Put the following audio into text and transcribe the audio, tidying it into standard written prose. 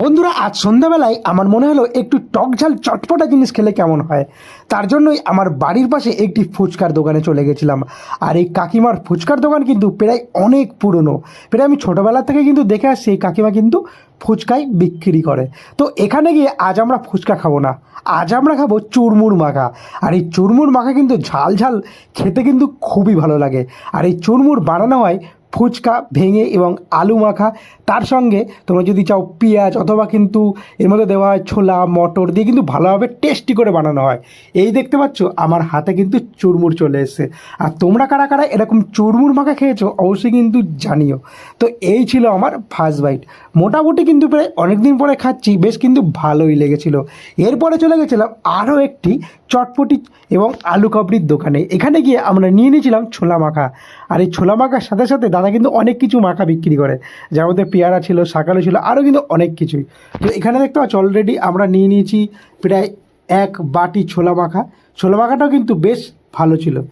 বন্ধুরা, আজ সন্ধ্যাবেলায় আমার মনে হলো একটু টক ঝাল চটপটা জিনিস খেলে কেমন হয়। তার জন্যই আমার বাড়ির পাশে একটি ফুচকার দোকানে চলে গেছিলাম। আর এই কাকিমার ফুচকার দোকান কিন্তু প্রায় অনেক পুরনো। প্রায় আমি ছোটোবেলা থেকে কিন্তু দেখে আসছি এই কাকিমা কিন্তু ফুচকাই বিক্রি করে। তো এখানে গিয়ে আজ আমরা ফুচকা খাবো না, আজ আমরা খাবো চুরমুর মাখা। আর এই চুরমুর মাখা কিন্তু ঝাল ঝাল খেতে কিন্তু খুবই ভালো লাগে। আর এই চুরমুর বানানো হয় ফুচকা ভেঙে এবং আলু মাখা, তার সঙ্গে তোমরা যদি চাও পেঁয়াজ, অথবা কিন্তু এর মধ্যে দেওয়া হয় ছোলা মটর দিয়ে কিন্তু ভালোভাবে টেস্টি করে বানানো হয়। এই দেখতে পাচ্ছ আমার হাতে কিন্তু চুরমুর চলে এসেছে। আর তোমরা কারা কারা এরকম চুরমুর মাখা খেয়েছো অবশ্যই কিন্তু জানিও। তো এই ছিল আমার ফার্স্ট বাইট। মোটামুটি কিন্তু প্রায় অনেক দিন পরে খাচ্ছি, বেশ কিন্তু ভালোই লেগেছিল। এরপরে চলে গেছিলাম আরও একটি চটপটি এবং আলু কাবলির দোকানে। এখানে গিয়ে আমরা নিয়ে নিয়েছিলাম ছোলা মাখা। আর এই ছোলা মাখার সাথে সাথে দাদা কিন্তু অনেক কিছু মাখা বিক্রি করে, যার মধ্যে পেয়ারা ছিল, শাকালু ছিল, আরও কিন্তু অনেক কিছুই। তো এখানে দেখতে পাচ্ছ অলরেডি আমরা নিয়ে নিয়েছি প্রায় এক বাটি ছোলা মাখা। ছোলা মাখাটাও কিন্তু বেশ ভালো ছিল।